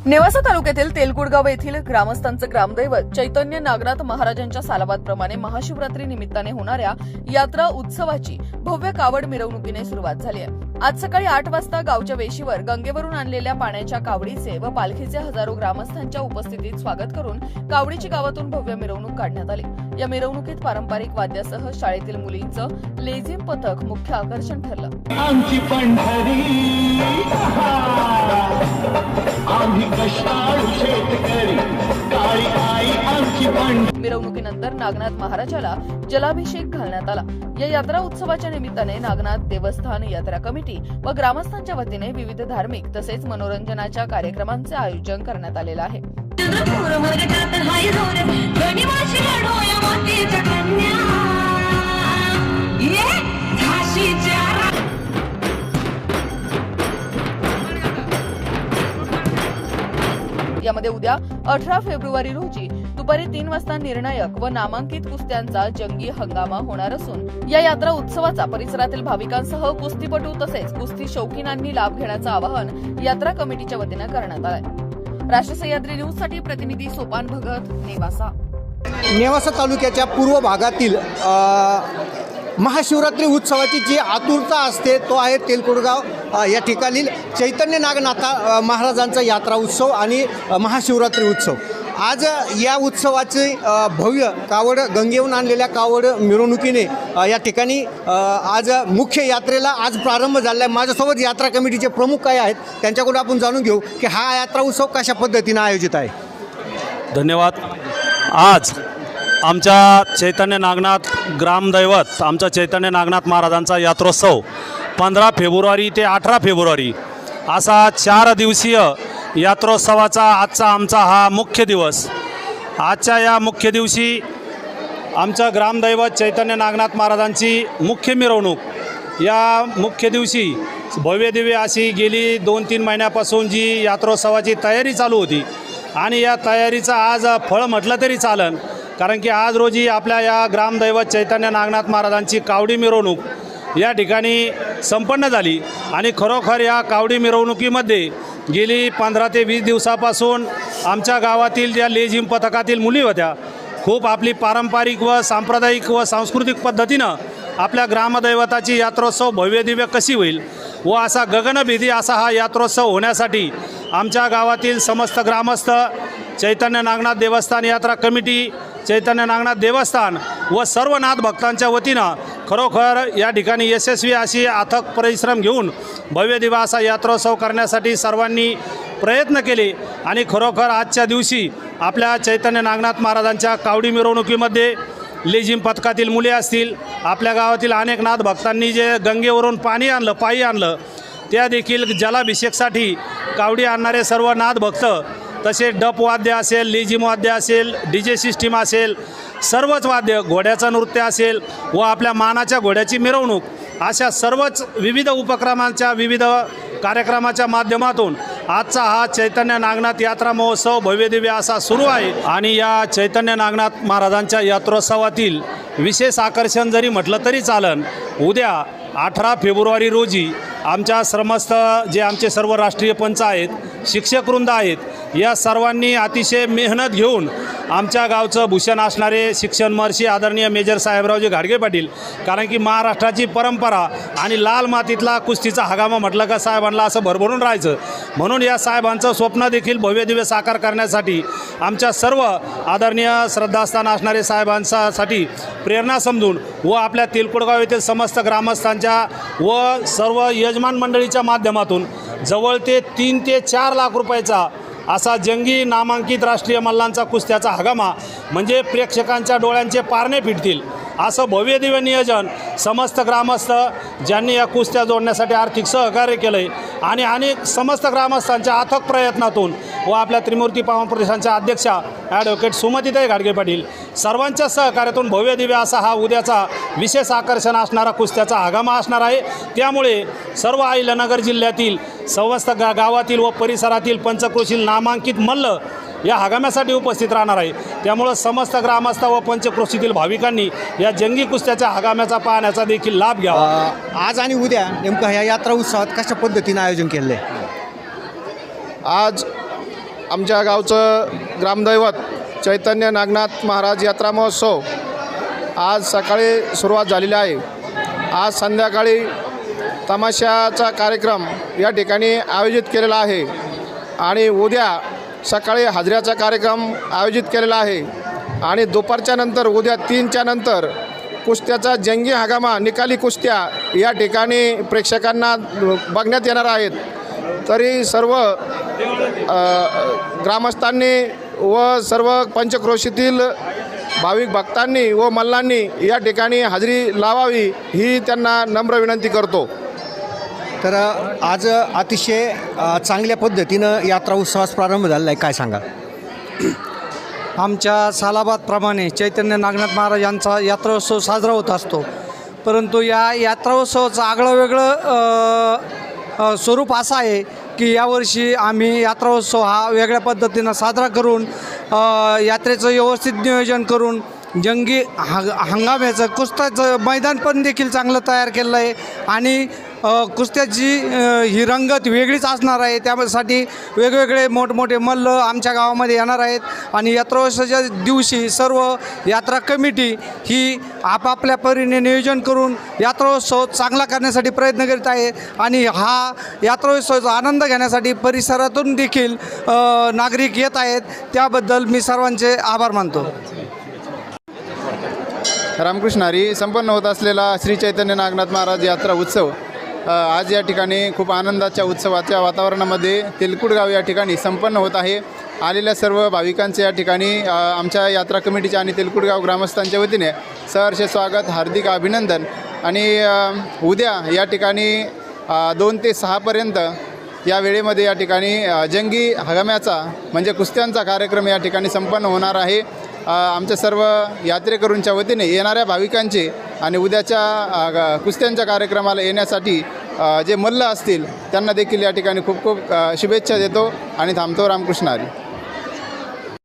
नेवासा तालुक्यातील तेलकुडगाव येथील ग्रामस्थांचं ग्रामदैवत चैतन्य नागनाथ महाराजांच्या सालाबादप्रमाणे महाशिवरात्री निमित्ताने होणाऱ्या यात्रा उत्सवाची भव्य कावड मिरवणुकीने सुरुवात झाली आहे। आज सकाळी 8 वाजता गावच्या वेशीवर गंगेवरून आणलेल्या पाण्याच्या कावडीचे व पालखीचे हजारो ग्रामस्थांच्या उपस्थितीत स्वागत करून कावडीची गावातून भव्य मिरवणूक काढण्यात आली। या मिरवणुकीत पारंपरिक वाद्यासह शाळेतील मुलींचं लेझिम पथक मुख्य आकर्षण ठरलं। आमची पंढरी आम्ही कष्टाळू शेतकरी काळी आई आमची पंढरी। मिरवणुकीनंतर नागनाथ महाराजाला जलाभिषेक घालण्यात आला। या यात्रा उत्सवाच्या निमित्ताने नागनाथ देवस्थान यात्रा कमिटी व ग्रामस्थांच्या वतीने विविध धार्मिक तसेच मनोरंजनाच्या कार्यक्रमांचे आयोजन करण्यात आलेले आहे। यामध्ये उद्या 18 फेब्रुवारी रोजी दुपारी 3 वाजता निर्णायक व नामांकित कुस्त्यांचा जंगी हंगामा होणार असून या यात्रा उत्सवाचा परिसरातील भाविकांसह कुस्तीपटू तसेच कुस्ती शौकीनांनी लाभ घेण्याचं आवाहन यात्रा कमिटीच्या वतीने करण्यात आलंय। राष्ट्र सह्याद्री न्यूज साठी प्रतिनिधी सोपान भगत, नेवासा तालुक्याच्या पूर्व भागातील महाशिवरात्री उत्सवाची जी आतुरता असते तो आहे तेलकुडगाव या ठिकाणी चैतन्य नागनाथ महाराजांचा यात्रा उत्सव आणि महाशिवरात्री उत्सव। आज या उत्सवाचे भव्य कावड गंगेहून आणलेल्या कावड मिरवणुकीने या ठिकाणी आज मुख्य यात्रेला आज प्रारंभ झाला आहे। माझ्यासोबत यात्रा कमिटीचे प्रमुख काय आहेत त्यांच्याकडून आपण जाणून घेऊ की हा यात्रा उत्सव कशा पद्धतीने आयोजित आहे। धन्यवाद। आज आमच्या चैतन्य नागनाथ ग्रामदैवत आमचा चैतन्य नागनाथ महाराजांचा यात्रोत्सव 15 फेब्रुवारी ते 18 फेब्रुवारी असा 4 दिवसीय यात्रोत्सवाचा आजचा आमचा हा मुख्य दिवस। आजच्या या मुख्य दिवशी आमचं ग्रामदैवत चैतन्य नागनाथ महाराजांची मुख्य मिरवणूक या मुख्य दिवशी भव्यदिव्य अशी गेली 2-3 महिन्यापासून जी यात्रोत्सवाची तयारी चालू होती आणि या तयारीचा आज फळ म्हटलं तरी चालन, कारण की आज रोजी आपल्या या ग्रामदैवत चैतन्य नागनाथ महाराजांची कावडी मिरवणूक या ठिकाणी संपन्न झाली। आणि खरोखर या कावडी मिरवणुकीमध्ये गेली 15 ते 20 दिवसापासून आमच्या गावातील ज्या लेझिम पथकातील मुली होत्या खूप आपली पारंपरिक व सांप्रदायिक व सांस्कृतिक पद्धतीनं आपल्या ग्रामदैवताची यात्रोत्सव भव्यदिव्य कशी होईल व असा गगनभेदी असा हा यात्रोत्सव होण्यासाठी आमच्या गावातील समस्त ग्रामस्थ, चैतन्य नागनाथ देवस्थान यात्रा कमिटी, चैतन्य नागनाथ देवस्थान व सर्व नाथ भक्तांच्या वतीनं खरोखर या ठिकाणी यशस्वी अशी अथक परिश्रम घेऊन भव्यदिव्य असा यात्रोत्सव करण्यासाठी सर्वांनी प्रयत्न केले। आणि खरोखर आजच्या दिवशी आपल्या चैतन्य नागनाथ महाराजांच्या कावडी मिरवणुकीमध्ये लेझिम पथकातील मुले असतील, आपल्या गावातील अनेक नाथ भक्तांनी जे गंगेवरून पाणी आणलं, पायी आणलं, त्या देखील जलाभिषेकसाठी कावडी आणणारे सर्व नाथ भक्त, तसेच डप वाद्य असेल, लेझिम वाद्य असेल, DJ सिस्टीम असेल, सर्वच वाद्य, घोड्याचं नृत्य असेल व आपल्या मानाच्या घोड्याची मिरवणूक अशा सर्वच विविध उपक्रमांच्या विविध कार्यक्रमाच्या माध्यमातून आजचा हा चैतन्य नागनाथ यात्रा महोत्सव भव्यदिव्य असा सुरू आहे। आणि या चैतन्य नागनाथ महाराजांच्या यात्रोत्सवातील विशेष आकर्षण जरी म्हटलं तरी चालन, उद्या 18 फेब्रुवारी रोजी आमच्या समस्त जे आमचे सर्व राष्ट्रीय पंच आहेत, शिक्षकवृंद आहेत, या सर्वांनी अतिशय मेहनत घेऊन आमच्या गावचं भूषण असणारे शिक्षण महर्षी आदरणीय मेजर साहेबरावजी घाडगे पाटील, कारण की महाराष्ट्राची परंपरा आणि लाल मातीतला कुस्तीचा हंगामा म्हटलं का साहेबांना असं भरभरून राहायचं, म्हणून या साहेबांचं स्वप्न देखील भव्यदिव्य साकार करण्यासाठी आमच्या सर्व आदरणीय श्रद्धास्थान असणारे साहेबांसाठी प्रेरणा समजून व आपल्या तेलकुडगाव येथील समस्त ग्रामस्थांच्या व सर्व यजमान मंडळीच्या माध्यमातून जवळ ते 3 ते 4 लाख रुपयाचा असा जंगी नामांकित राष्ट्रीय मल्लांचा कुस्त्याचा हंगामा म्हणजे प्रेक्षकांच्या डोळ्यांचे पारणे फिटतील असं भव्यदिव्य नियोजन समस्त ग्रामस्थ ज्यांनी या कुस्त्या जोडण्यासाठी आर्थिक सहकार्य केलं आहे आणि अनेक समस्त ग्रामस्थांच्या अथक प्रयत्नातून व आपल्या त्रिमूर्ती पावन प्रदेशांच्या अध्यक्षा ॲडव्होकेट सुमतीताई घाडगे पाटील सर्वांच्या सहकार्यातून भव्यदिव्य असा हा उद्याचा विशेष आकर्षण असणारा कुस्त्याचा हंगामा असणार आहे। त्यामुळे सर्व अहिल्यानगर जिल्ह्यातील समस्त गावातील व परिसरातील पंचक्रोशील नामांकित मल्ल या हंगामासाठी उपस्थित राहणार आहे। त्यामुळे समस्त ग्रामस्थ व पंचक्रोशीतील भाविकांनी या जंगी कुस्त्याच्या हंगामाचा पाहण्याचा देखील लाभ घ्यावा। आज आणि उद्या नेमकं ह्या यात्रा उत्सवात कशा पद्धतीने आयोजन केलं आहे? आज आमच्या गावचं ग्रामदैवत चैतन्य नागनाथ महाराज यात्रा महोत्सव आज सकाळी सुरुवात झालेली आहे. आज संध्याकाळी तमाशाचा कार्यक्रम या ठिकाणी आयोजित केलेला आहे आणि उद्या सकाळी हाजऱ्याचा कार्यक्रम आयोजित केलेला आहे आणि दुपारच्या नंतर उद्या 3च्या नंतर कुस्त्याचा जंगी हंगामा निकाली कुस्त्या या ठिकाणी प्रेक्षकांना बघण्यात येणार आहेत. तरी सर्व ग्रामस्थांनी व सर्व पंचक्रोशीतील भाविक भक्तांनी व मल्लांनी या ठिकाणी हजेरी लावावी ही त्यांना नम्र विनंती करतो. तर आज अतिशय चांगल्या पद्धतीनं यात्रा उत्सवास प्रारंभ झालेला आहे, काय सांगा? आमच्या सालाबादप्रमाणे चैतन्य नागनाथ महाराज यांचा यात्रोत्सव साजरा होत असतो. परंतु या यात्रोत्सवाचं आगळं वेगळं स्वरूप असं आहे की यावर्षी आम्ही यात्रोत्सव हा वेगळ्या पद्धतीनं साजरा करून यात्रेचं व्यवस्थित नियोजन करून जंगी हंगामाचं कुस्त्याचं मैदान पण देखील चांगलं तयार केलेलं आहे आणि कुस्त्याची ही रंगत वेगळीच असणार आहे. त्यासाठी वेगवेगळे मोठमोठे मल्ल आमच्या गावामध्ये येणार आहेत आणि यात्रोत्सवाच्या दिवशी सर्व यात्रा कमिटी ही आपापल्या परीने नियोजन करून यात्रोत्सव चांगला करण्यासाठी प्रयत्न करीत आहे आणि हा यात्रोत्सवाचा आनंद घेण्यासाठी परिसरातून देखील नागरिक येत आहेत. त्याबद्दल मी सर्वांचे आभार मानतो. रामकृष्ण हरी. संपन्न होत असलेला श्री चैतन्य नागनाथ महाराज यात्रा उत्सव आज या ठिकाणी खूप आनंदाच्या उत्सवाच्या वातावरणामध्ये तेलकुडगाव या ठिकाणी संपन्न होत आहे. आलेल्या सर्व भाविकांचे या ठिकाणी आमच्या यात्रा कमिटीच्या आणि तेलकुडगाव ग्रामस्थांच्या वतीने सहर्ष स्वागत, हार्दिक अभिनंदन. आणि उद्या या ठिकाणी 2 ते 6पर्यंत या वेळेमध्ये या ठिकाणी जंगी हंगामाचा म्हणजे कुस्त्यांचा कार्यक्रम या ठिकाणी संपन्न होणार आहे. आमच्या सर्व यात्रेकरूंच्या वतीने येणाऱ्या भाविकांचे आणि उद्याच्या कुस्त्यांच्या कार्यक्रमाला येण्यासाठी जे मल्ल असतील त्यांना देखील या ठिकाणी खूप खूप शुभेच्छा देतो आणि थांबतो. रामकृष्ण हरी.